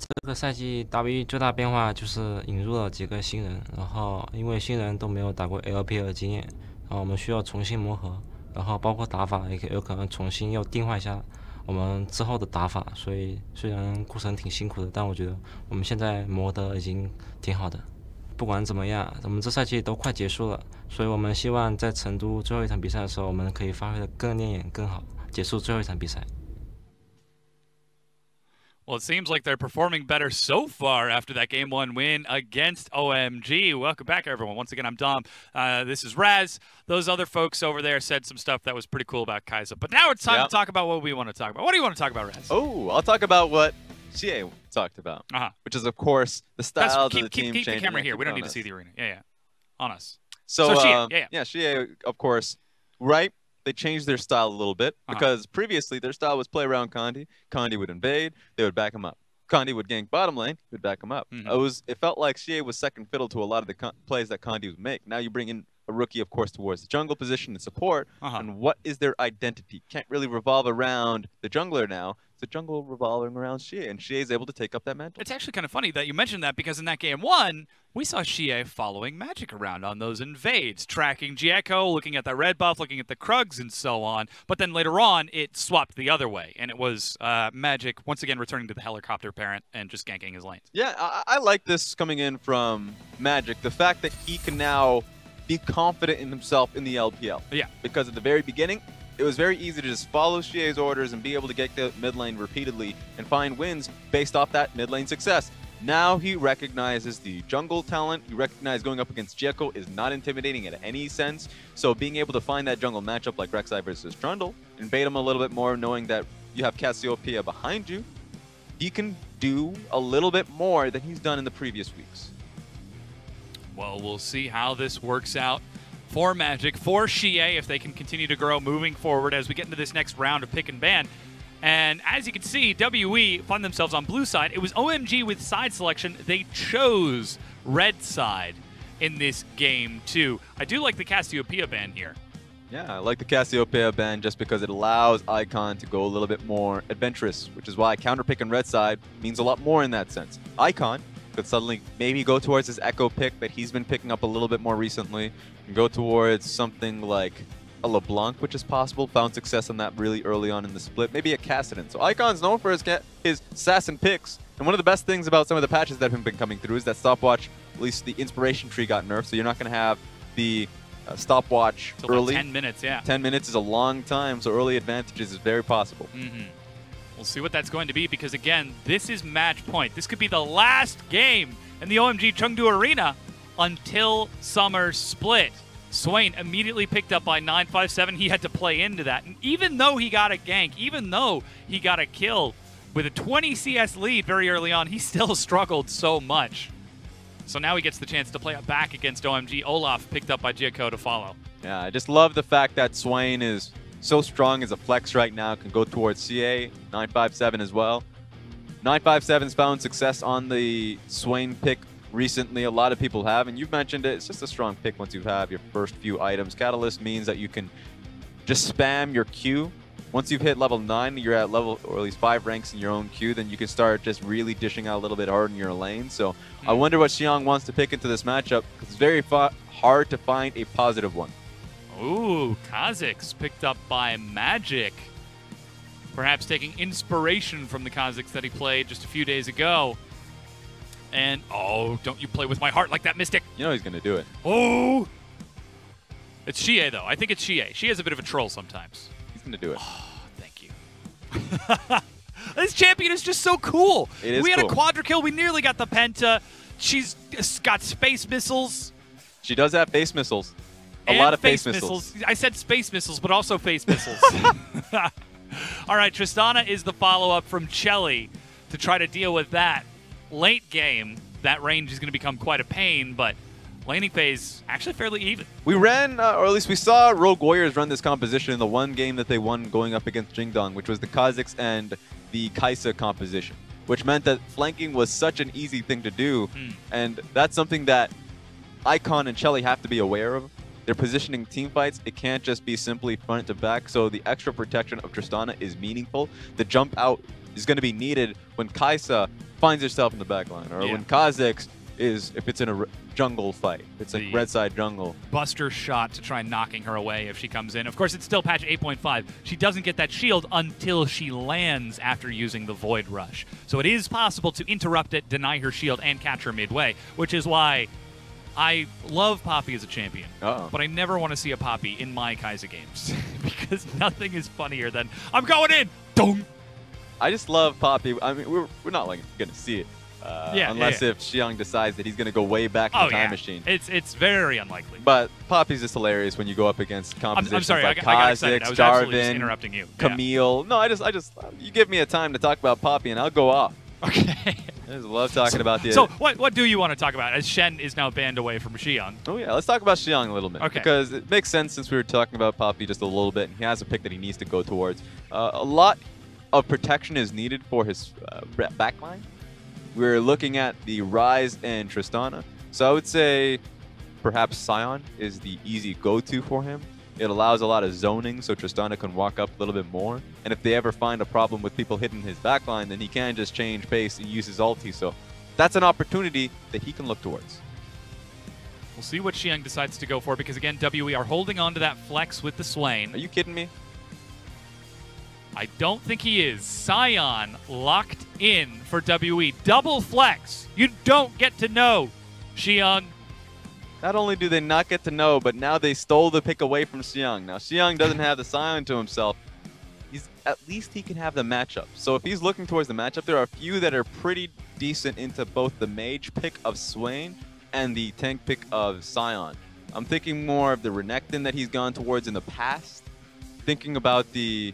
这个赛季 WE 最大变化就是引入了几个新人，然后因为新人都没有打过 LPL 的经验，然后我们需要重新磨合，然后包括打法也有可能重新又定化一下我们之后的打法，所以虽然过程挺辛苦的，但我觉得我们现在磨得已经挺好的。不管怎么样，我们这赛季都快结束了，所以我们希望在成都最后一场比赛的时候，我们可以发挥得更亮眼、更好，结束最后一场比赛。Well, it seems like they're performing better so far after that Game 1 win against OMG. Welcome back, everyone. Once again, I'm Dom. This is Raz. Those other folks over there said some stuff that was pretty cool about Kai'Sa. But now it's time to talk about what we want to talk about. What do you want to talk about, Raz? Oh, I'll talk about what CA talked about, which is, of course, the style of the team changing. Keep the camera here. We don't need to see the arena. Yeah. On us. So CA, CA, of course, right? They changed their style a little bit because previously their style was play around Condi. Condi would invade, they would back him up. Condi would gank bottom lane, would back him up. It felt like CA was second fiddle to a lot of the plays that Condi would make. Now you bring in a rookie, of course, towards the jungle position and support. And what is their identity? Can't really revolve around the jungler now. The jungle revolving around Xie, and Xie is able to take up that mantle. It's actually kind of funny that you mentioned that because in that Game 1, we saw Xie following Magic around on those invades, tracking Jieko, looking at the red buff, looking at the Krugs, and so on. But then later on, it swapped the other way, and it was Magic once again returning to the helicopter parent and just ganking his lanes. Yeah, I like this coming in from Magic. The fact that he can now be confident in himself in the LPL. Yeah. Because at the very beginning, it was very easy to just follow Xie's orders and be able to get the mid lane repeatedly and find wins based off that mid lane success. Now he recognizes the jungle talent. He recognizes going up against Jieko is not intimidating in any sense. So being able to find that jungle matchup like Rek'Sai versus Trundle and bait him a little bit more, knowing that you have Cassiopeia behind you, he can do a little bit more than he's done in the previous weeks. Well, we'll see how this works out for Magic, for Xie, if they can continue to grow moving forward as we get into this next round of pick and ban. And as you can see, WE find themselves on blue side. It was OMG with side selection. They chose red side in this game, too. I do like the Cassiopeia ban here. Yeah, I like the Cassiopeia ban just because it allows Icon to go a little bit more adventurous, which is why counter pick on red side means a lot more in that sense. Icon could suddenly maybe go towards his Echo pick that he's been picking up a little bit more recently, and go towards something like a LeBlanc, which is possible. Found success on that really early on in the split. Maybe a Kassadin. So Icon's known for his assassin picks. And one of the best things about some of the patches that have been coming through is that stopwatch, at least the inspiration tree got nerfed, so you're not going to have the stopwatch early. 10 minutes, yeah. 10 minutes is a long time, so early advantages is very possible. We'll see what that's going to be because, again, this is match point. This could be the last game in the OMG Chengdu Arena until summer split. Swain immediately picked up by 957. He had to play into that. And even though he got a gank, even though he got a kill with a 20 CS lead very early on, he still struggled so much. So now he gets the chance to play it back against OMG. Olaf picked up by Jieko to follow. Yeah, I just love the fact that Swain is so strong as a flex right now, can go towards CA, 957 as well. 957's found success on the Swain pick recently. A lot of people have, and you've mentioned it. It's just a strong pick once you have your first few items. Catalyst means that you can just spam your Q. Once you've hit level 9, you're at level, or at least 5 ranks in your own Q, then you can start just really dishing out a little bit hard in your lane. So I wonder what Xiong wants to pick into this matchup, because it's very hard to find a positive one. Ooh, Kha'Zix picked up by Magic. Perhaps taking inspiration from the Kha'Zix that he played just a few days ago. And, oh, don't you play with my heart like that, Mystic. You know he's going to do it. Oh! It's Xie, though. I think it's Xie. Xie's a bit of a troll sometimes. He's going to do it. Oh, thank you. This champion is just so cool. It is We had cool. a quadra kill. We nearly got the penta. She's got space missiles. She does have face missiles. A lot of face missiles. I said space missiles, but also face missiles. All right, Tristana is the follow-up from Chelly to try to deal with that. Late game, that range is going to become quite a pain, but laning phase actually fairly even. We ran, or at least we saw Rogue Warriors run this composition in the one game that they won going up against Jingdong, which was the Kha'Zix and the Kai'Sa composition, which meant that flanking was such an easy thing to do, and that's something that Icon and Chelly have to be aware of. They're positioning team fights. It can't just be simply front to back, so the extra protection of Tristana is meaningful. The jump out is going to be needed when Kai'Sa finds herself in the backline, or when Kha'Zix is, if it's in a jungle fight. It's like red side jungle. Buster shot to try knocking her away if she comes in. Of course, it's still patch 8.5. She doesn't get that shield until she lands after using the Void Rush. So it is possible to interrupt it, deny her shield, and catch her midway, which is why I love Poppy as a champion. But I never want to see a Poppy in my Kai'Sa games because nothing is funnier than, I'm going in! Dong! I just love Poppy. I mean, we're not like going to see it. Unless if Xiang decides that he's going to go way back in the time machine. It's very unlikely. But Poppy's just hilarious when you go up against compositions I'm sorry, like I got excited. I was absolutely just Jarvan, interrupting you. Camille. No, I just, you give me a time to talk about Poppy and I'll go off. Okay. I just love talking about the... So what do you want to talk about as Shen is now banned away from Xiang? Oh yeah, let's talk about Xiang a little bit. Okay. Because it makes sense since we were talking about Poppy just a little bit, and he has a pick that he needs to go towards. A lot of protection is needed for his backline. We're looking at the Ryze and Tristana. So I would say perhaps Sion is the easy go-to for him. It allows a lot of zoning so Tristana can walk up a little bit more. And if they ever find a problem with people hitting his backline, then he can just change pace and use his ulti. So that's an opportunity that he can look towards. We'll see what Xiang decides to go for because, again, WE are holding on to that flex with the Swain. Are you kidding me? I don't think he is. Sion locked in for WE. Double flex. You don't get to know, Xiang. Not only do they not get to know, but now they stole the pick away from Xiang. Now, Xiang doesn't have the Sion to himself. At least he can have the matchup. So if he's looking towards the matchup, there are a few that are pretty decent into both the mage pick of Swain and the tank pick of Sion. I'm thinking more of the Renekton that he's gone towards in the past. Thinking about the...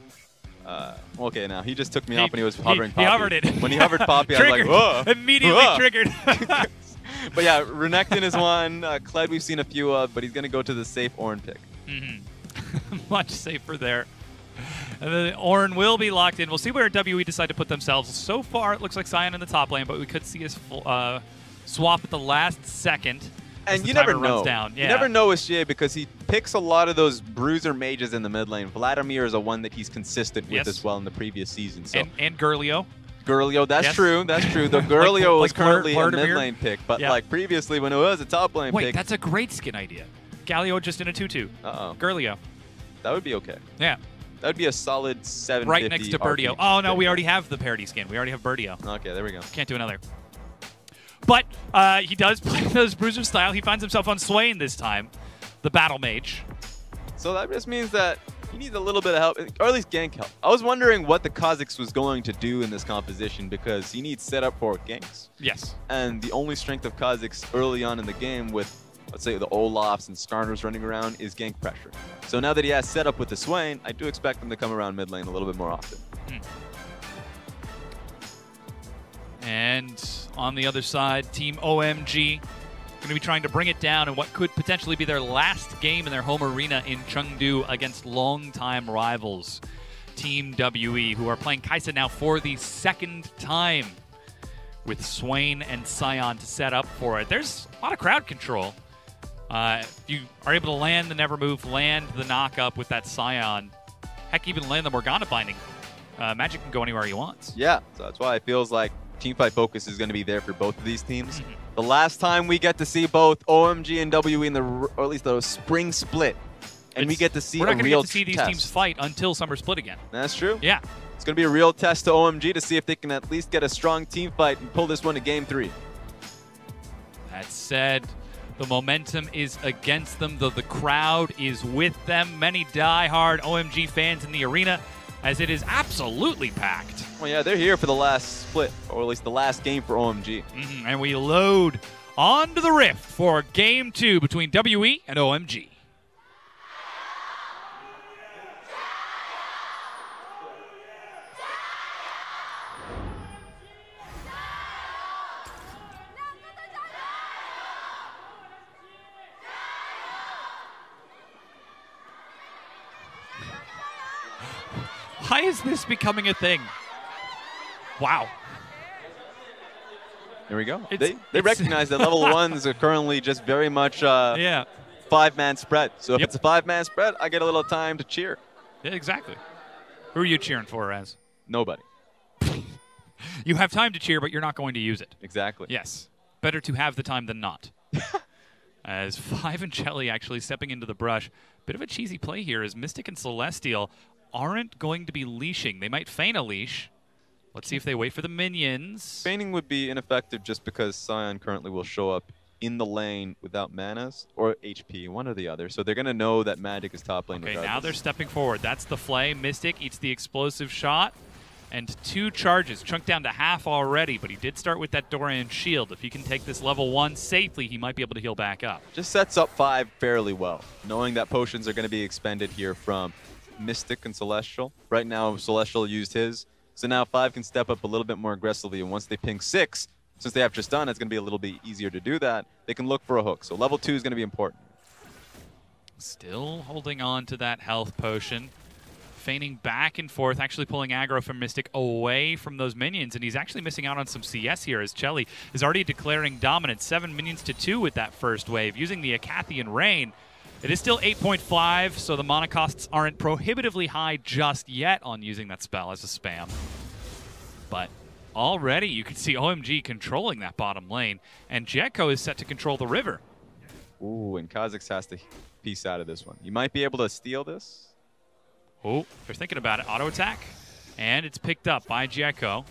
okay, now he just took me off when he was hovering Poppy. He hovered it. When he hovered Poppy, I was like, whoa. Immediately triggered. But yeah, Renekton is one. Kled we've seen a few of, but he's going to go to the safe Ornn pick. Much safer there. And then Ornn will be locked in. We'll see where WE decide to put themselves. So far, it looks like Sion in the top lane, but we could see us swap at the last second. And you never know. Down. Yeah. You never know with Xie because he picks a lot of those bruiser mages in the mid lane. Vladimir is a one that he's consistent with as well in the previous season. So. And Gurlio. Gurlio, that's true. That's true. The Gurlio was currently a Vladimir. mid lane pick, but like previously when it was a top lane pick. Wait, that's a great skin idea. Galio just in a 2-2. Gurlio. That would be okay. Yeah. That would be a solid 750. Right next to Birdio. Oh, no, we already have the parody skin. We already have Birdio. Okay, there we go. Can't do another. But he does play those bruiser style. He finds himself on Swain this time, the battle mage. So that just means that he needs a little bit of help, or at least gank help. I was wondering what the Kha'Zix was going to do in this composition because he needs setup for ganks. Yes. And the only strength of Kha'Zix early on in the game with, let's say, the Olafs and Skarners running around is gank pressure. So now that he has setup with the Swain, I do expect him to come around mid lane a little bit more often. And on the other side, Team OMG going to be trying to bring it down in what could potentially be their last game in their home arena in Chengdu against longtime rivals, Team WE, who are playing Kai'Sa now for the second time with Swain and Sion to set up for it. There's a lot of crowd control. If you are able to land the Never Move, land the knock-up with that Sion, heck, even land the Morgana binding, Magic can go anywhere he wants. Yeah, so that's why it feels like teamfight focus is going to be there for both of these teams. The last time we get to see both OMG and WE in the, or at least the spring split, and we get to see a real test. We're not going to get to see these teams fight until summer split again. That's true. Yeah. It's going to be a real test to OMG to see if they can at least get a strong team fight and pull this one to game 3. That said, the momentum is against them, though the crowd is with them. Many die-hard OMG fans in the arena, as it is absolutely packed. Well, yeah, they're here for the last split, or at least the last game for OMG. And we load onto the Rift for Game 2 between WE and OMG. Why is this becoming a thing? Wow. There we go. They recognize that level 1s are currently just very much 5-man spread. So if it's a 5-man spread, I get a little time to cheer. Yeah, exactly. Who are you cheering for, Raz? Nobody. You have time to cheer, but you're not going to use it. Exactly. Yes. Better to have the time than not. As Five and Chelly actually stepping into the brush. Bit of a cheesy play here as Mystic and Celestial aren't going to be leashing. They might feign a leash. Let's see if they wait for the minions. Feigning would be ineffective just because Sion currently will show up in the lane without manas or HP, one or the other. So they're going to know that Magic is top lane. Okay, regardless. now they're stepping forward. That's the flay. Mystic eats the explosive shot. And 2 charges, chunked down to half already, but he did start with that Dorian shield. If he can take this level 1 safely, he might be able to heal back up. Just sets up 5 fairly well, knowing that potions are going to be expended here from Mystic and Celestial. Right now, Celestial used his, so now 5 can step up a little bit more aggressively, and once they ping 6, since they have Tristan, it's going to be a little bit easier to do that. They can look for a hook, so level 2 is going to be important. Still holding on to that health potion. Feigning back and forth, actually pulling aggro from Mystic away from those minions, and he's actually missing out on some CS here as Chelly is already declaring dominance. 7 minions to 2 with that first wave, using the Acathian Rain. It is still 8.5, so the mana costs aren't prohibitively high just yet on using that spell as a spam. But already you can see OMG controlling that bottom lane, and Jekko is set to control the river. Ooh, and Kha'Zix has to piece out of this one. You might be able to steal this. Oh, they're thinking about it. Auto attack, and it's picked up by Jekko.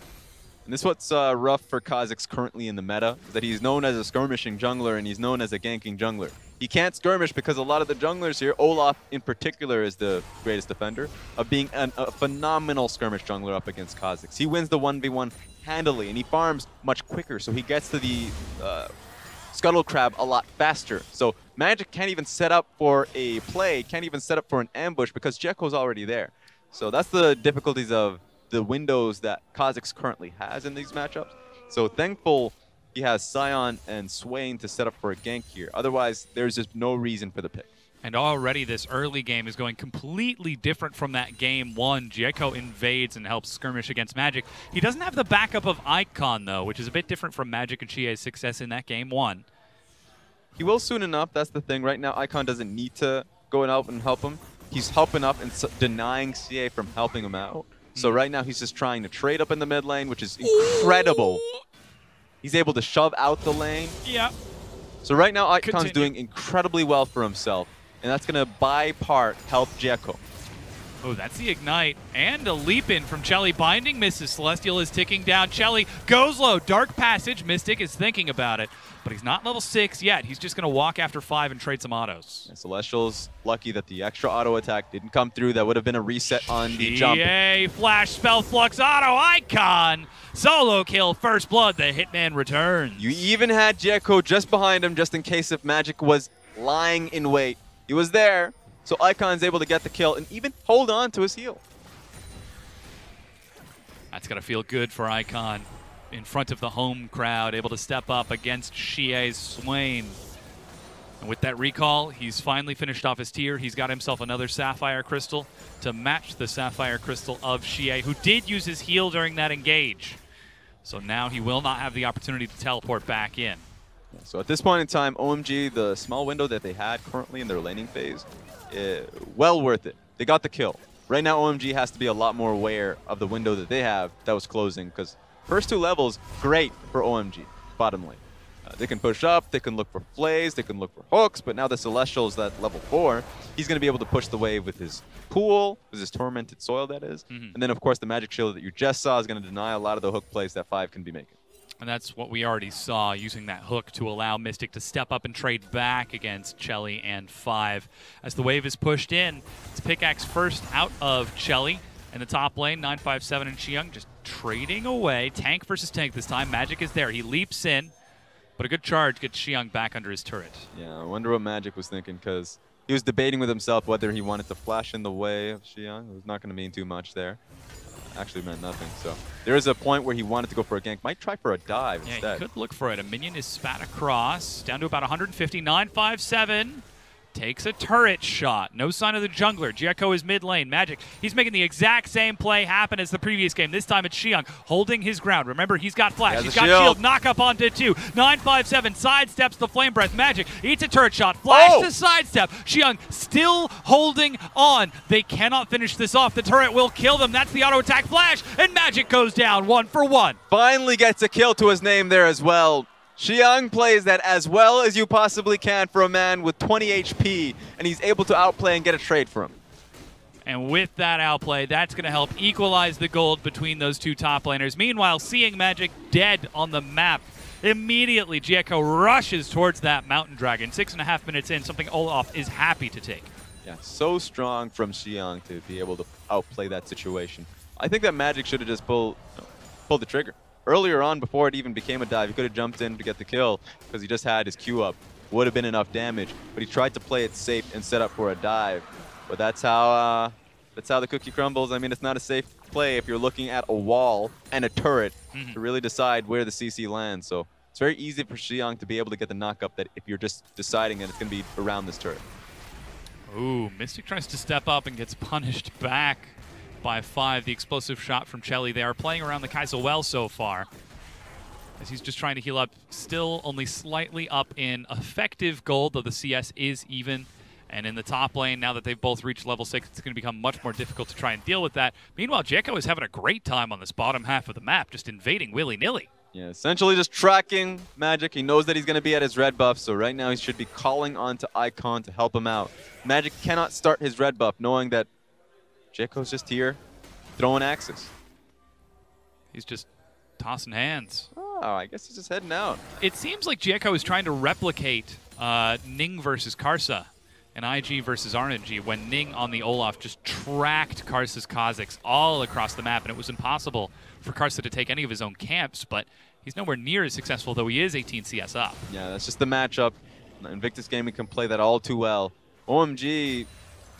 And this is what's rough for Kha'Zix currently in the meta, is that he's known as a skirmishing jungler and he's known as a ganking jungler. He can't skirmish because a lot of the junglers here, Olaf in particular is the greatest defender, of being a phenomenal skirmish jungler up against Kha'Zix. He wins the 1v1 handily and he farms much quicker, so he gets to the Scuttle Crab a lot faster. So Magic can't even set up for a play, can't even set up for an ambush because Jekko's already there. So that's the difficulties of the windows that Kha'Zix currently has in these matchups. So thankful he has Sion and Swain to set up for a gank here. Otherwise, there's just no reason for the pick. And already this early game is going completely different from that game 1. Jekko invades and helps skirmish against Magic. He doesn't have the backup of Icon, though, which is a bit different from Magic and Chie's success in that game 1. He will soon enough. That's the thing. Right now, Icon doesn't need to go out and help him. He's helping up and denying CA from helping him out. So right now, he's just trying to trade up in the mid lane, which is incredible. He's able to shove out the lane. Yeah. So right now, Icon's doing incredibly well for himself. And that's going to, by part, help Jekko. Oh, that's the ignite. And a leap in from Chelly. Binding misses. Celestial is ticking down. Chelly goes low. Dark Passage. Mystic is thinking about it. But he's not level 6 yet. He's just going to walk after 5 and trade some autos. And Celestial's lucky that the extra auto attack didn't come through. That would have been a reset on the jump. Flash, Spell, Flux, Auto, Icon. Solo kill, First Blood. The Hitman returns. You even had Jekko just behind him just in case if Magic was lying in wait. He was there, so Icon's able to get the kill and even hold on to his heal. That's going to feel good for Icon in front of the home crowd, able to step up against Chie's Swain. And with that recall, he's finally finished off his tier. He's got himself another Sapphire Crystal to match the Sapphire Crystal of Chie, who did use his heal during that engage. So now he will not have the opportunity to teleport back in. So at this point in time, OMG, the small window that they had currently in their laning phase, well worth it. They got the kill. Right now, OMG has to be a lot more aware of the window that they have that was closing, because first 2 levels, great for OMG, bottom lane. They can push up, they can look for flays, they can look for hooks, but now the Celestial's at level 4. He's going to be able to push the wave with his pool, with his Tormented Soil, that is. And then, of course, the Magic Shield that you just saw is going to deny a lot of the hook plays that 5 can be making. And that's what we already saw, using that hook to allow Mystic to step up and trade back against Chelly and 5. As the wave is pushed in, it's Pickaxe first out of Chelly. In the top lane, 957 and Xiang just trading away. Tank versus tank this time. Magic is there. He leaps in, but a good charge gets Xiang back under his turret. Yeah, I wonder what Magic was thinking, because he was debating with himself whether he wanted to flash in the way of Xiang. It was not going to mean too much there. Actually meant nothing. So there is a point where he wanted to go for a gank. Might try for a dive instead. He could look for it. A minion is spat across. Down to about 150. 957. takes a turret shot. No sign of the jungler. Jericho is mid lane. Magic, he's making the exact same play happen as the previous game. This time it's Xiang holding his ground. Remember, he's got flash. He's got shield. Knock up onto 2. 957 sidesteps the flame breath. Magic eats a turret shot. Flash to sidestep. Xiang still holding on. They cannot finish this off. The turret will kill them. That's the auto attack flash. And Magic goes down 1 for 1. Finally gets a kill to his name there as well. Xiang plays that as well as you possibly can for a man with 20 HP, and he's able to outplay and get a trade for him. And with that outplay, that's going to help equalize the gold between those two top laners. Meanwhile, seeing Magic dead on the map, immediately Jericho rushes towards that Mountain Dragon. 6.5 minutes in, something Olaf is happy to take. Yeah, so strong from Xiang to be able to outplay that situation. I think that Magic should have just pulled the trigger. Earlier on, before it even became a dive, he could have jumped in to get the kill because he just had his Q up. Would have been enough damage, but he tried to play it safe and set up for a dive. But that's how the cookie crumbles. I mean, it's not a safe play if you're looking at a wall and a turret to really decide where the CC lands. So it's very easy for Xiang to be able to get the knock up that if you're just deciding that it's going to be around this turret. Ooh, Mystic tries to step up and gets punished back by 5. The explosive shot from Chelly. They are playing around the Kai'Sa well so far, as he's just trying to heal up. Still only slightly up in effective gold, though the CS is even. And in the top lane, now that they've both reached level 6, it's going to become much more difficult to try and deal with that. Meanwhile, Jericho is having a great time on this bottom half of the map, just invading willy-nilly. Yeah, essentially just tracking Magic. He knows that he's going to be at his red buff, so right now he should be calling on to Icon to help him out. Magic cannot start his red buff knowing that Jericho's just here throwing axes. He's just tossing hands. Oh, I guess he's just heading out. It seems like Jericho is trying to replicate Ning versus Kai'Sa and IG versus RNG when Ning on the Olaf just tracked Kai'Sa's Kha'Zix all across the map, and it was impossible for Kai'Sa to take any of his own camps, but he's nowhere near as successful, though he is 18 CS up. Yeah, that's just the matchup. Invictus Gaming can play that all too well. OMG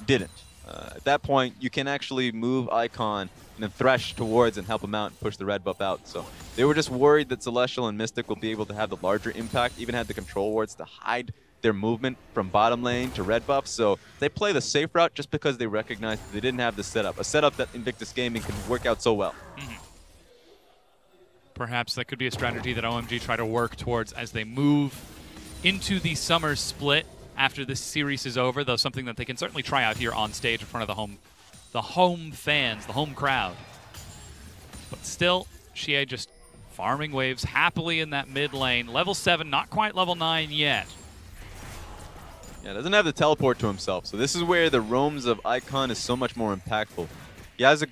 didn't. At that point, you can actually move Icon and then thresh towards and help him out and push the red buff out. So they were just worried that Celestial and Mystic will be able to have the larger impact, even had the control wards to hide their movement from bottom lane to red buff. So they play the safe route just because they recognized that they didn't have the setup, a setup that Invictus Gaming can work out so well. Perhaps that could be a strategy that OMG try to work towards as they move into the summer split after this series is over, though something that they can certainly try out here on stage in front of the home fans, the home crowd. But still, Xie just farming waves happily in that mid lane. Level 7, not quite level 9 yet. Yeah, doesn't have the teleport to himself, so this is where the roams of Icon is so much more impactful. He has a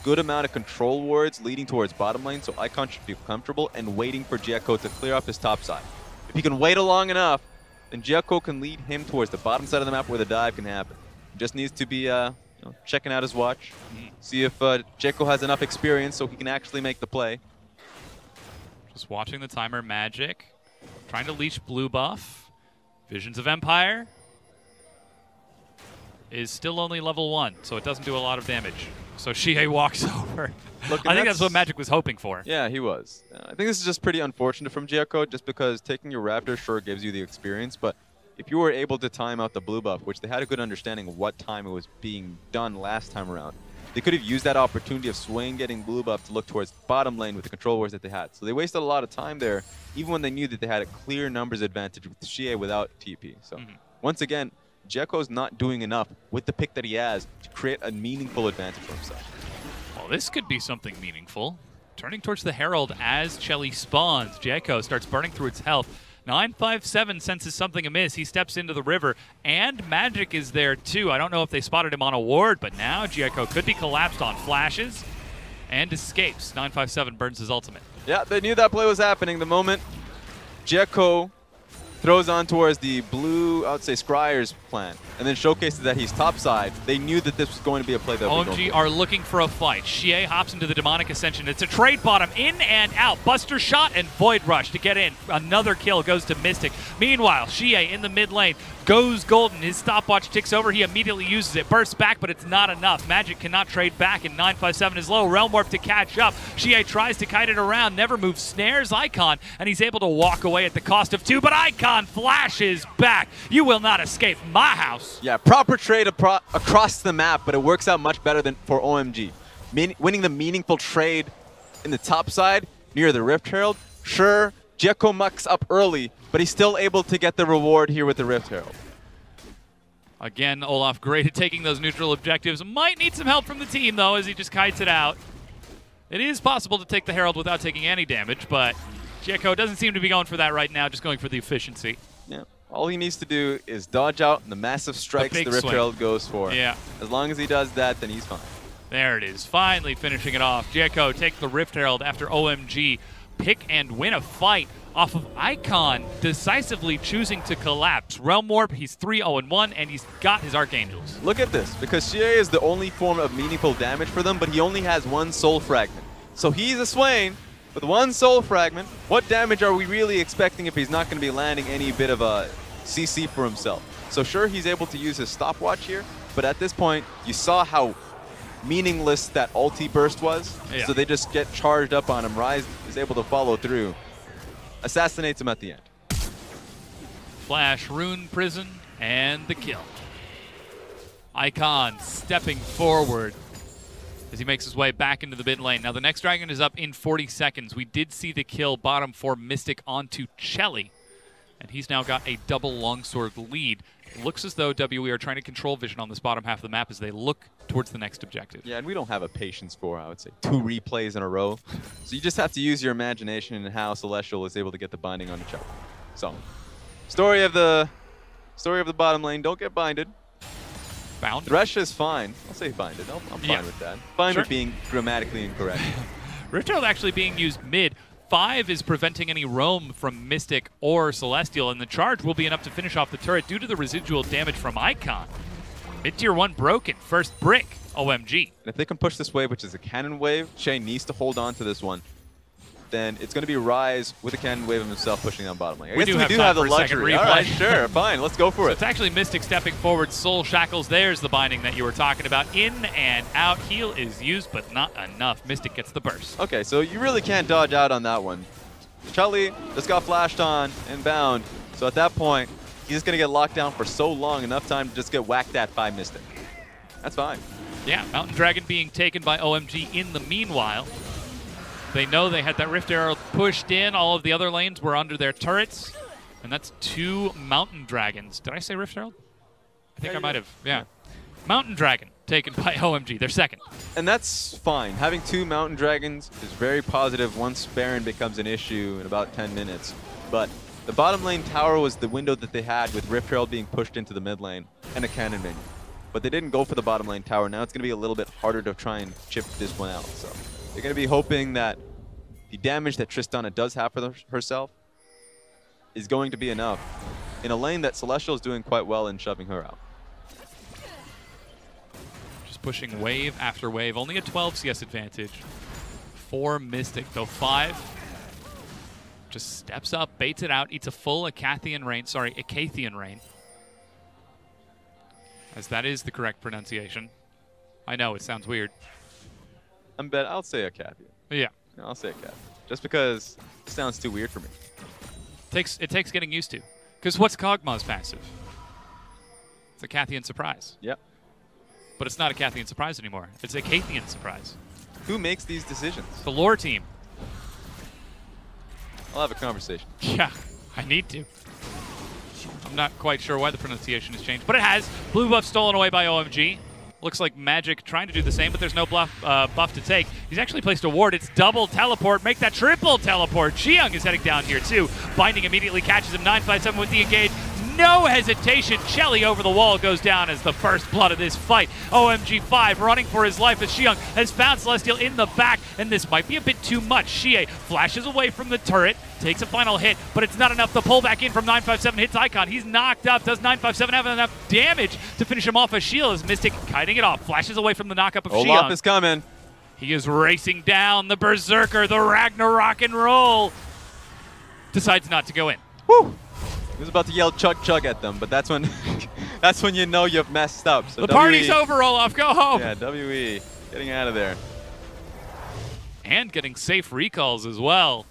good amount of control wards leading towards bottom lane, so Icon should be comfortable and waiting for Jericho to clear up his top side. If he can wait long enough, then Jericho can lead him towards the bottom side of the map where the dive can happen. He just needs to be checking out his watch, see if Jericho has enough experience so he can actually make the play. Just watching the timer. Magic trying to leash blue buff. Visions of Empire is still only level 1, so it doesn't do a lot of damage. So Xie walks over. Look, I think that's what Magic was hoping for. Yeah, he was. I think this is just pretty unfortunate from Jericho, just because taking your Raptor sure gives you the experience, but if you were able to time out the blue buff, which they had a good understanding of what time it was being done last time around, they could have used that opportunity of Swain getting blue buff to look towards bottom lane with the control wars that they had. So they wasted a lot of time there, even when they knew that they had a clear numbers advantage with Xie without TP. So once again, Jericho's not doing enough with the pick that he has to create a meaningful advantage for himself. Well, this could be something meaningful. Turning towards the Herald as Chelly spawns. Jericho starts burning through its health. 957 senses something amiss. He steps into the river, and Magic is there too. I don't know if they spotted him on a ward, but now Jericho could be collapsed on flashes and escapes. 957 burns his ultimate. Yeah, they knew that play was happening. The moment Jericho throws on towards the blue, I would say, Scryer's plan, and then showcases that he's topside, they knew that this was going to be a play that would OMG are looking for a fight. Xie hops into the Demonic Ascension. It's a trade bottom, in and out. Buster shot and Void Rush to get in. Another kill goes to Mystic. Meanwhile, Xie in the mid lane, goes golden. His stopwatch ticks over. He immediately uses it. Bursts back, but it's not enough. Magic cannot trade back, and 957 is low. Realm Warp to catch up. Xie tries to kite it around. Never moves. Snares Icon, and he's able to walk away at the cost of 2, but Icon flashes back. You will not escape my house. Yeah, proper trade across the map, but it works out much better than for OMG. Winning the meaningful trade in the top side near the Rift Herald. Sure, Jeko mucks up early, but he's still able to get the reward here with the Rift Herald. Again, Olaf great at taking those neutral objectives. Might need some help from the team, though, as he just kites it out. It is possible to take the Herald without taking any damage, but Jeko doesn't seem to be going for that right now, just going for the efficiency. Yeah. All he needs to do is dodge out the massive strikes the Rift Herald goes for. Yeah. As long as he does that, then he's fine. There it is, finally finishing it off. Jeko take the Rift Herald after OMG pick and win a fight off of Icon decisively choosing to collapse. Realm Warp, he's 3-0-1, and he's got his Archangels. Look at this, because Xie is the only form of meaningful damage for them, but he only has 1 soul fragment. So he's a Swain with 1 soul fragment. What damage are we really expecting if he's not going to be landing any bit of a CC for himself? So sure, he's able to use his stopwatch here, but at this point, you saw how meaningless that ulti burst was. Yeah. So they just get charged up on him. Rise is able to follow through. Assassinates him at the end. Flash, Rune Prison, and the kill. Icon stepping forward as he makes his way back into the mid lane. Now the next dragon is up in 40 seconds. We did see the kill bottom for Mystic onto Chelly, and he's now got a double longsword lead. It looks as though WE are trying to control vision on this bottom half of the map as they look towards the next objective. Yeah, and we don't have a patience for, I would say, 2 replays in a row. So you just have to use your imagination and how Celestial is able to get the binding on each other. So, story of the bottom lane, don't get binded. Bound? Thresh is fine. I'll say binded. I'm fine with that. Fine with being grammatically incorrect. Rift Herald actually being used mid. 5 is preventing any roam from Mystic or Celestial, and the charge will be enough to finish off the turret due to the residual damage from Icon. Mid-tier 1 broken. First brick, OMG. And if they can push this wave, which is a cannon wave, Shay needs to hold on to this one. Then it's going to be Rise with a cannon wave of himself pushing down bottom lane. I guess we do have the luxury. All right, sure, fine. Let's go for it. It's actually Mystic stepping forward. Soul Shackles. There's the binding that you were talking about. In and out. Heal is used, but not enough. Mystic gets the burst. Okay, so you really can't dodge out on that one. Chelly just got flashed on and bound. So at that point, he's just going to get locked down for so long, enough time to just get whacked at by Mystic. That's fine. Yeah, Mountain Dragon being taken by OMG in the meanwhile. They know they had that Rift Arrow pushed in. All of the other lanes were under their turrets. And that's 2 Mountain Dragons. Did I say Rift Herald? I think I might have. Yeah. Mountain Dragon taken by OMG. They're second. And that's fine. Having 2 Mountain Dragons is very positive once Baron becomes an issue in about 10 minutes. But the bottom lane tower was the window that they had with Rift Herald being pushed into the mid lane and a cannon minion. But they didn't go for the bottom lane tower. Now it's going to be a little bit harder to try and chip this one out. So they're going to be hoping that the damage that Tristana does have for herself is going to be enough in a lane that Celestial is doing quite well in shoving her out. Just pushing wave after wave. Only a 12 CS advantage for Mystic, though 5 just steps up, baits it out, eats a full Acathian rain. Sorry, Acathian rain. As that is the correct pronunciation. I know, it sounds weird. I'll say Acathian. Yeah. I'll say Acathian. Just because it sounds too weird for me. It takes getting used to. Because what's Kog'Maw's passive? It's a Acathian surprise. Yep. But it's not a Acathian surprise anymore. It's a Acathian surprise. Who makes these decisions? The lore team. I'll have a conversation. Yeah, I need to. I'm not quite sure why the pronunciation has changed, but it has. Blue buff stolen away by OMG. Looks like Magic trying to do the same, but there's no buff to take. He's actually placed a ward. It's double teleport. Make that triple teleport. Xiang is heading down here too. Binding immediately catches him. 957 with the engage. No hesitation. Chelly over the wall goes down as the first blood of this fight. OMG 5 running for his life as Xiang has found Celestial in the back, and this might be a bit too much. Xie flashes away from the turret, takes a final hit, but it's not enough. The pull back in from 957 hits Icon. He's knocked up. Does 957 have enough damage to finish him off as shield? As Mystic kiting it off, flashes away from the knockup of Xiang. Olaf is coming. He is racing down the Berserker, the Ragnarok and roll. Decides not to go in. Woo! He was about to yell chug chug at them, but that's when that's when you know you've messed up. So the party's over, Olaf. Go home. Yeah, WE getting out of there. And getting safe recalls as well.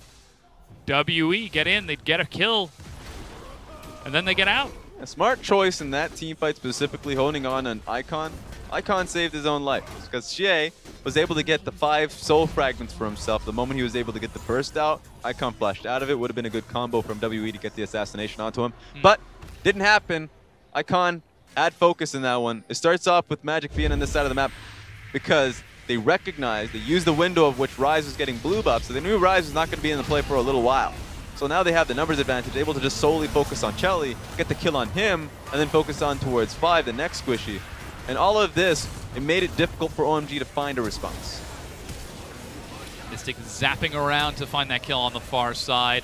WE get in, they get a kill, and then they get out. A smart choice in that team fight, specifically honing on an Icon. Icon saved his own life because Xie was able to get the 5 soul fragments for himself. The moment he was able to get the burst out, Icon flashed out of it. Would have been a good combo from WE to get the assassination onto him, but didn't happen. Icon had focus in that one. It starts off with Magic being on this side of the map because they recognized, they used the window of which Ryze was getting blue buff, so they knew Ryze was not going to be in the play for a little while. So now they have the numbers advantage, able to just solely focus on Chelly, get the kill on him, and then focus on towards 5, the next squishy. And all of this, it made it difficult for OMG to find a response. Mystic zapping around to find that kill on the far side.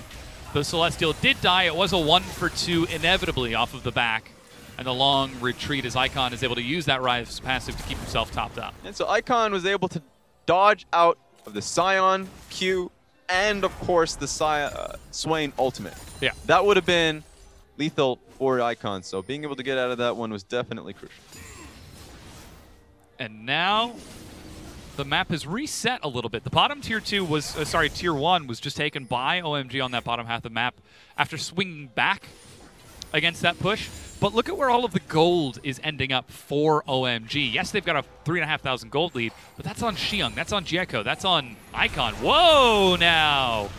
The Celestial did die. It was a 1-for-2 inevitably off of the back. And the long retreat as Icon is able to use that Ryze passive to keep himself topped up. And so Icon was able to dodge out of the Scion, Q, and of course the Swain ultimate. Yeah. That would have been lethal for Icon, so being able to get out of that one was definitely crucial. And now the map has reset a little bit. The bottom tier 2 was, tier 1 was just taken by OMG on that bottom half of the map after swinging back against that push. But look at where all of the gold is ending up for OMG. Yes, they've got a 3,500 gold lead, but that's on Xiang, that's on Jieko, that's on Icon. Whoa, now!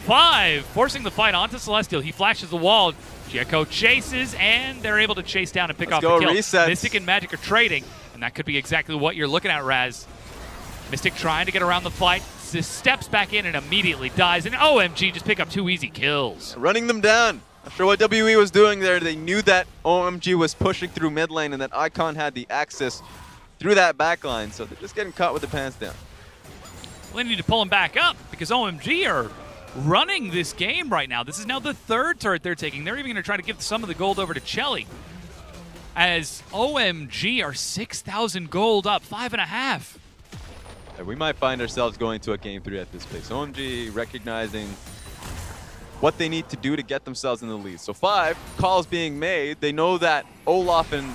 5 forcing the fight onto Celestial. He flashes the wall. Jieko chases, and they're able to chase down and pick off the kill. Resets. Mystic and Magic are trading, and that could be exactly what you're looking at, Raz. Mystic trying to get around the fight, steps back in and immediately dies, and OMG just pick up 2 easy kills. Running them down. Not sure what WE was doing there. They knew that OMG was pushing through mid lane and that Icon had the access through that back line, so they're just getting caught with their pants down. Well, they need to pull him back up because OMG are running this game right now. This is now the 3rd turret they're taking. They're even going to try to give some of the gold over to Chelly. As OMG are 6,000 gold up, 5.5. We might find ourselves going to a game 3 at this pace. OMG recognizing what they need to do to get themselves in the lead. So 5, calls being made. They know that Olaf and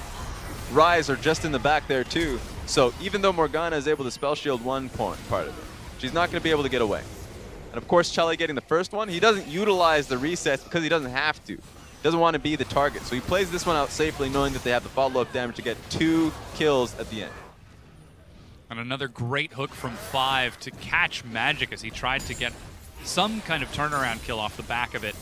Ryze are just in the back there too. So even though Morgana is able to spell shield one part of it, she's not going to be able to get away. And of course, Chelly getting the first one, he doesn't utilize the resets because he doesn't have to. He doesn't want to be the target. So he plays this one out safely, knowing that they have the follow-up damage to get 2 kills at the end. And another great hook from 5 to catch Magic as he tried to get some kind of turnaround kill off the back of it.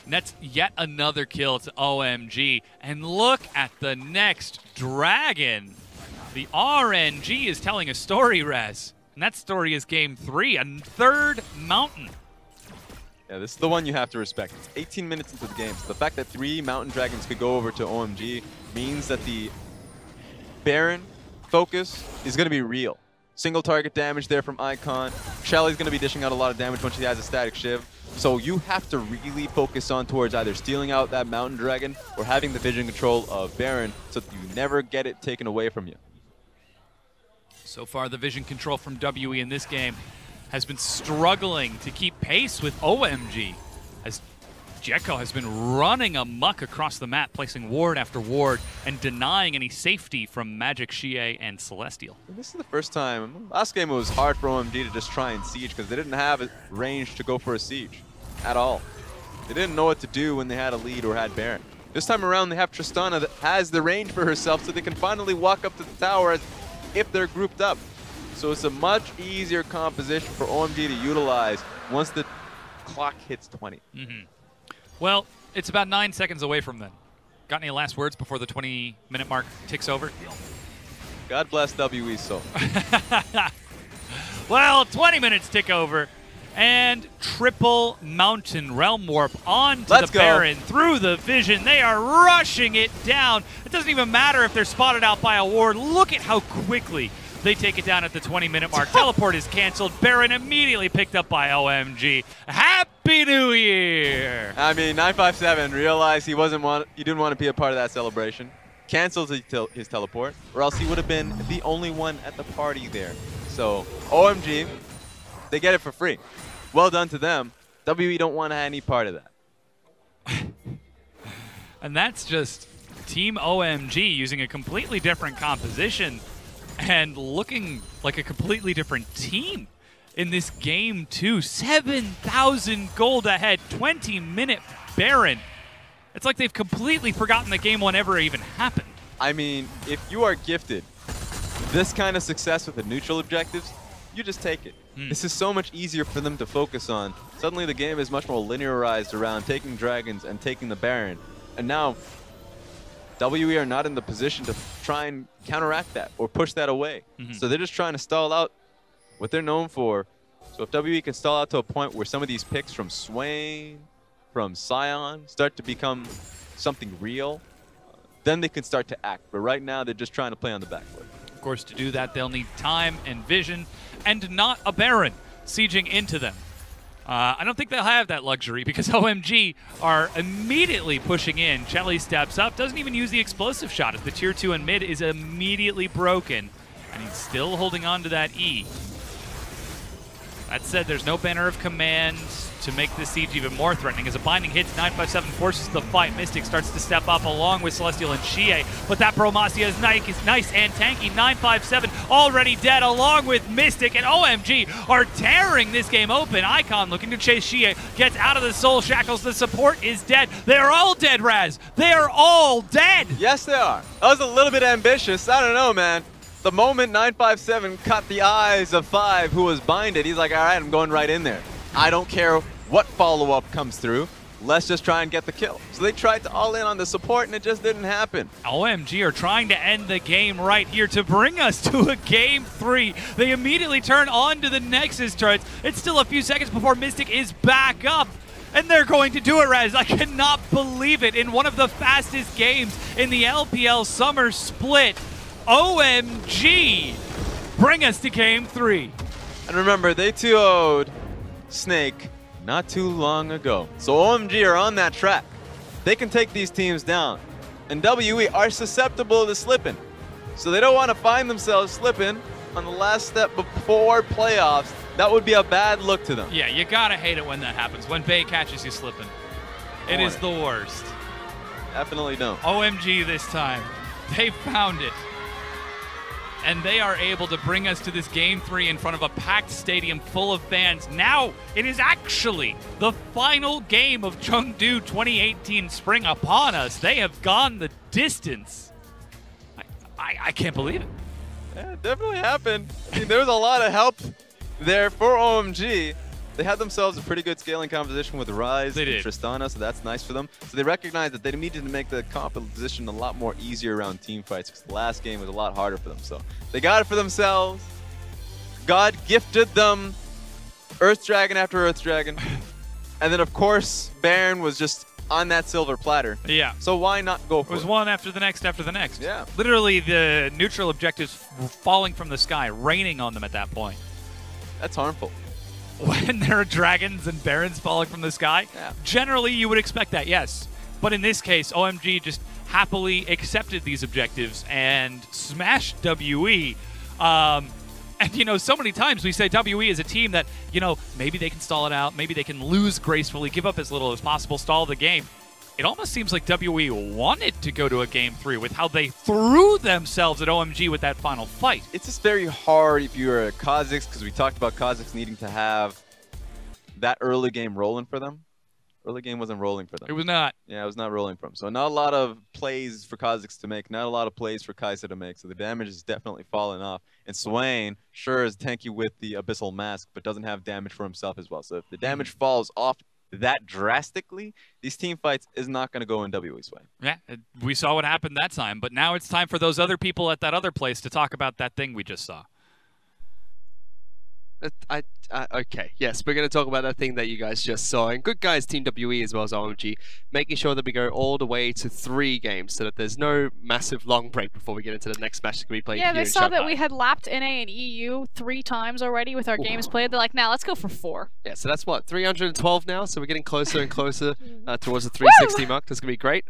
Nets yet another kill to OMG. And look at the next dragon. The RNG is telling a story, Rez. And that story is game 3, a 3rd mountain. Yeah, this is the one you have to respect. It's 18 minutes into the game, so the fact that 3 mountain dragons could go over to OMG means that the Baron focus is going to be real. Single target damage there from Icon. Shelly's going to be dishing out a lot of damage when she has a static shiv. So you have to really focus on towards either stealing out that mountain dragon or having the vision control of Baron so that you never get it taken away from you. So far, the vision control from WE in this game has been struggling to keep pace with OMG, as Jieko has been running amok across the map, placing ward after ward and denying any safety from Magic, Xie, and Celestial. This is the first time. Last game it was hard for OMG to just try and siege because they didn't have a range to go for a siege at all. They didn't know what to do when they had a lead or had Baron. This time around they have Tristana that has the range for herself so they can finally walk up to the tower if they're grouped up. So it's a much easier composition for OMG to utilize once the clock hits 20. Well, it's about 9 seconds away from then. Got any last words before the 20-minute mark ticks over? God bless WE's soul. Well, 20 minutes tick over, and triple mountain realm warp onto the Baron through the vision. They are rushing it down. It doesn't even matter if they're spotted out by a ward. Look at how quickly they take it down at the 20-minute mark. Teleport is canceled. Baron immediately picked up by OMG. Happy New Year! I mean, 957 realized he didn't want to be a part of that celebration. Canceled his teleport, or else he would have been the only one at the party there. So OMG, they get it for free. Well done to them. WE don't want any part of that. And that's just Team OMG using a completely different composition and looking like a completely different team in this game too. 7,000 gold ahead, 20-minute Baron. It's like they've completely forgotten the game one ever even happened. I mean, if you are gifted this kind of success with the neutral objectives, you just take it. This is so much easier for them to focus on. Suddenly the game is much more linearized around taking dragons and taking the Baron. And now WE are not in the position to try and counteract that or push that away. So they're just trying to stall out what they're known for. So if WE can stall out to a point where some of these picks from Swain, from Sion start to become something real, then they can start to act. But right now they're just trying to play on the back foot. Of course, to do that, they'll need time and vision, and not a Baron sieging into them. I don't think they'll have that luxury because OMG are immediately pushing in. Chelly steps up, doesn't even use the explosive shot as the tier 2 in mid is immediately broken, and he's still holding on to that E. That said, there's no banner of command to make this siege even more threatening. As a binding hits, 957 forces the fight. Mystic starts to step up along with Celestial and Xie, but that Bromacia is nice and tanky. 957 already dead along with Mystic, and OMG are tearing this game open. Icon looking to chase Xie, gets out of the soul shackles. The support is dead. They're all dead, Raz. They're all dead. Yes, they are. That was a little bit ambitious. I don't know, man. The moment 957 caught the eyes of 5, who was binded, he's like, all right, I'm going right in there. I don't care what follow-up comes through. Let's just try and get the kill. So they tried to all in on the support, and it just didn't happen. OMG are trying to end the game right here to bring us to a game 3. They immediately turn on to the Nexus turrets. It's still a few seconds before Mystic is back up. And they're going to do it, Raz. I cannot believe it. In one of the fastest games in the LPL summer split, OMG bring us to game 3. And remember, they 2-0'd Snake not too long ago. So OMG are on that track. They can take these teams down. And WE are susceptible to slipping. So they don't want to find themselves slipping on the last step before playoffs. That would be a bad look to them. Yeah, you gotta hate it when that happens, when Bay catches you slipping. It is the worst. Definitely don't. OMG this time. They found it. And they are able to bring us to this game 3 in front of a packed stadium full of fans. Now, it is actually the final game of Chengdu 2018 Spring upon us. They have gone the distance. I can't believe it. Yeah, it definitely happened. I mean, there was a lot of help there for OMG. They had themselves a pretty good scaling composition with Ryze and Tristana, so that's nice for them. So they recognized that they needed to make the composition a lot more easier around team fights because the last game was a lot harder for them. So they got it for themselves. God gifted them Earth Dragon after Earth Dragon. And then, of course, Baron was just on that silver platter. Yeah. So why not go for it? It was one after the next after the next. Yeah. Literally, the neutral objectives were falling from the sky, raining on them at that point. That's harmful. When there are dragons and barons falling from the sky, generally you would expect that, yes. But in this case, OMG just happily accepted these objectives and smashed WE. And, you know, so many times we say WE is a team that, you know, maybe they can stall it out, maybe they can lose gracefully, give up as little as possible, stall the game. It almost seems like WE wanted to go to a game 3 with how they threw themselves at OMG with that final fight. It's just very hard if you're a Kha'Zix, because we talked about Kha'Zix needing to have that early game rolling for them. Early game wasn't rolling for them. It was not. Yeah, it was not rolling for them. So not a lot of plays for Kha'Zix to make, not a lot of plays for Kai'Sa to make. So the damage is definitely falling off. And Swain, sure, is tanky with the Abyssal Mask, but doesn't have damage for himself as well. So if the damage falls off that drastically, these team fights is not going to go in WE's way. Yeah, we saw what happened that time, but now it's time for those other people at that other place to talk about that thing we just saw. Okay, yes, we're going to talk about that thing that you guys just saw. And good guys, Team WE as well as OMG, making sure that we go all the way to 3 games so that there's no massive long break before we get into the next match that we play here in Shanghai. Yeah, they saw that we had lapped NA and EU 3 times already with our games played. They're like, now let's go for 4. Yeah, so that's what, 312 now? So we're getting closer and closer towards the 360 mark. That's going to be great.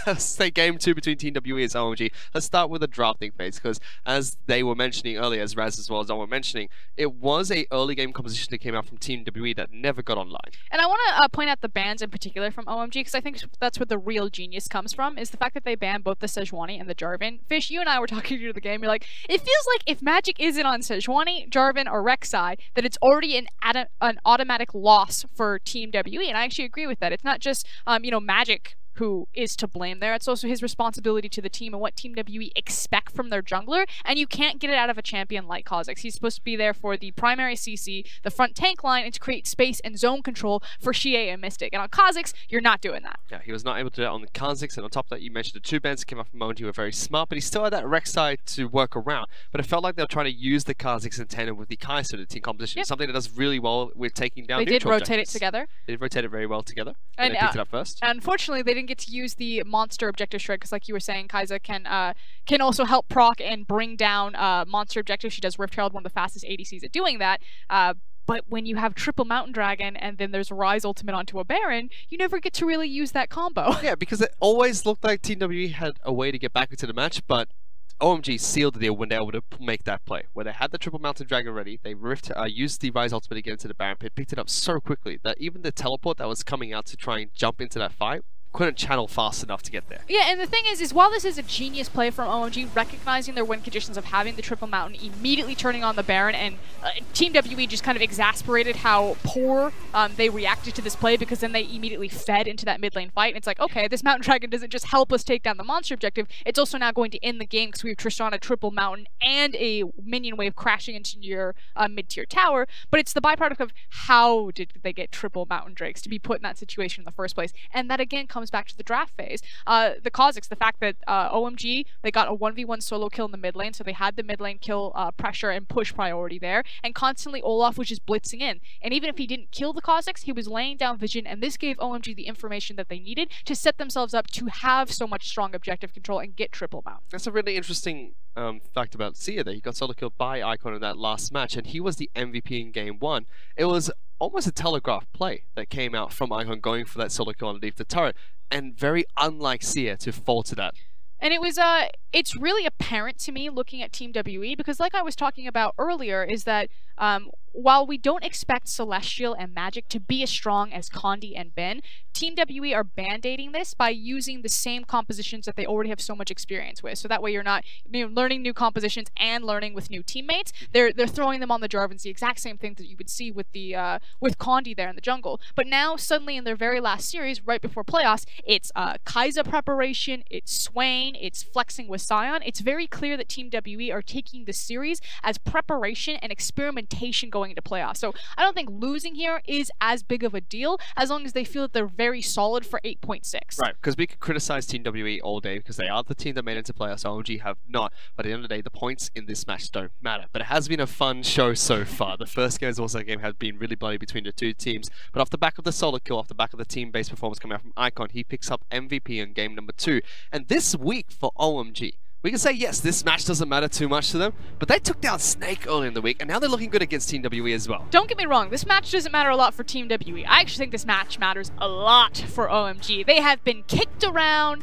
Let's say game 2 between Team WE and OMG. Let's start with the drafting phase, because as they were mentioning earlier, as Raz as well as I were mentioning, it was was a early game composition that came out from Team WE that never got online. And I want to point out the bans in particular from OMG, because I think that's where the real genius comes from, is the fact that they banned both the Sejuani and the Jarvan. Fish, you and I were talking to the game, you're like, it feels like if Magic isn't on Sejuani, Jarvan, or Rek'Sai, that it's already an automatic loss for Team WE, and I actually agree with that. It's not just, Magic who is to blame there. It's also his responsibility to the team and what Team WE expect from their jungler, and you can't get it out of a champion like Kha'Zix. He's supposed to be there for the primary CC, the front tank line, and to create space and zone control for Xie and Mystic. And on Kha'Zix, you're not doing that. Yeah, he was not able to do that on the Kha'Zix, and on top of that, you mentioned the 2 bans that came up from OMG were very smart, but he still had that Rek'Sai to work around. But it felt like they were trying to use the Kha'Zix in tandem with the Kai'Sa, the team composition. Yep. Something that does really well with taking down They did neutral rotate objectives. it together. They did rotate it very well together, and they picked it up first. Unfortunately, they didn't get to use the monster objective shred, because like you were saying, Kai'Sa can also help proc and bring down monster objectives. She does Rift Herald, one of the fastest ADCs at doing that. But when you have triple Mountain Dragon and then there's Rise ultimate onto a Baron, you never get to really use that combo. Yeah, because it always looked like Team WE had a way to get back into the match, but OMG sealed the deal when they were able to make that play. Where they had the triple Mountain Dragon ready, they used the Rise ultimate to get into the Baron pit, picked it up so quickly that even the teleport that was coming out to try and jump into that fight couldn't channel fast enough to get there. Yeah, and the thing is while this is a genius play from OMG, recognizing their win conditions of having the triple mountain, immediately turning on the Baron, and Team WE just kind of exasperated how poor they reacted to this play, because then they immediately fed into that mid lane fight. And it's like, okay, this Mountain Dragon doesn't just help us take down the monster objective, it's also now going to end the game because we have Tristana triple mountain and a minion wave crashing into your mid-tier tower. But it's the byproduct of how did they get triple mountain drakes to be put in that situation in the first place. And that again comes back to the draft phase. The Kha'Zix, the fact that OMG, they got a 1v1 solo kill in the mid lane, so they had the mid lane kill pressure and push priority there, and constantly Olaf was just blitzing in. And even if he didn't kill the Kha'Zix, he was laying down vision, and this gave OMG the information that they needed to set themselves up to have so much strong objective control and get triple mount. That's a really interesting fact about Sia there. He got solo killed by Icon in that last match, and he was the MVP in game 1. It was almost a telegraphed play that came out from Icon going for that solo kill underneath the turret, and very unlike Sia to fall to that. And it was, it's really apparent to me looking at Team WE, because like I was talking about earlier, is that while we don't expect Celestial and Magic to be as strong as Condi and Ben, Team WE are band-aiding this by using the same compositions that they already have so much experience with. So that way you're not learning new compositions and learning with new teammates. They're throwing them on the Jarvans, the exact same thing that you would see with the with Condi there in the jungle. But now suddenly in their very last series, right before playoffs, it's Kai'Sa preparation, it's Swain, it's flexing with Sion. It's very clear that Team WE are taking the series as preparation and experimentation going into playoffs. So I don't think losing here is as big of a deal as long as they feel that they're very solid for 8.6. Right, because we could criticize Team WE all day because they are the team that made it into playoffs. OMG have not, but at the end of the day, the points in this match don't matter. But it has been a fun show so far. The first game, also game, had been really bloody between the two teams. But off the back of the solo kill, off the back of the team-based performance coming out from Icon, he picks up MVP in game number 2. And this week for OMG, we can say, yes, this match doesn't matter too much to them, but they took down Snake early in the week, and now they're looking good against Team WE as well. Don't get me wrong, this match doesn't matter a lot for Team WE. I actually think this match matters a lot for OMG. They have been kicked around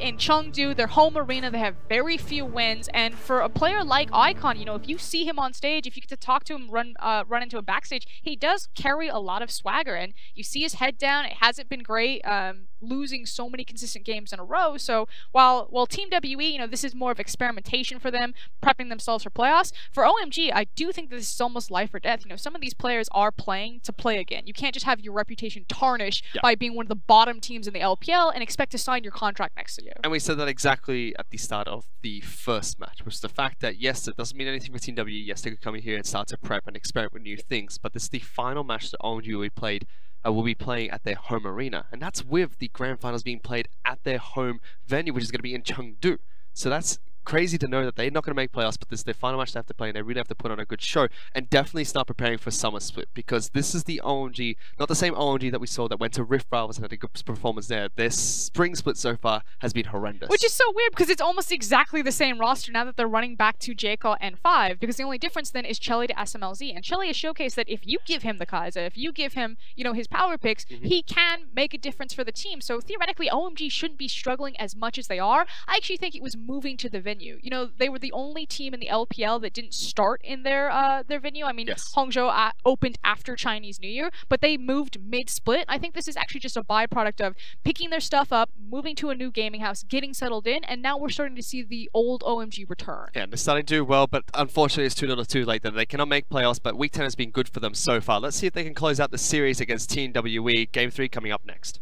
in Chengdu, their home arena. They have very few wins, and for a player like Icon, you know, if you see him on stage, if you get to talk to him, run into him backstage, he does carry a lot of swagger, and you see his head down. It hasn't been great, losing so many consistent games in a row. So while Team WE, you know, this is more of experimentation for them, prepping themselves for playoffs. For OMG, I do think this is almost life or death. You know, some of these players are playing to play again. You can't just have your reputation tarnished by being one of the bottom teams in the LPL and expect to sign your contract next year. And we said that exactly at the start of the first match, which is the fact that, yes, it doesn't mean anything for Team WE. Yes, they could come in here and start to prep and experiment with new things, but this is the final match that OMG will be playing at their home arena. And that's with the grand finals being played at their home venue, which is going to be in Chengdu. So that's crazy to know that they're not going to make playoffs, but this is their final match they have to play, and they really have to put on a good show and definitely start preparing for Summer Split, because this is the OMG, not the same OMG that we saw that went to Rift Rivals and had a good performance there. Their Spring Split so far has been horrendous. Which is so weird because it's almost exactly the same roster now that they're running back to Jacob and 5, because the only difference then is Chelly to SMLZ, and Chelly has showcased that if you give him the Kai'Sa, if you give him, you know, his power picks, he can make a difference for the team. So theoretically, OMG shouldn't be struggling as much as they are. I actually think it was moving to the venue. You know, they were the only team in the LPL that didn't start in their venue. I mean, Yes. Hangzhou opened after Chinese New Year, but they moved mid-split. I think this is actually just a byproduct of picking their stuff up, moving to a new gaming house, getting settled in, and now we're starting to see the old OMG return. Yeah, they're starting to do well, but unfortunately it's too little too late. They cannot make playoffs, but Week 10 has been good for them so far. Let's see if they can close out the series against Team WE. Game 3 coming up next.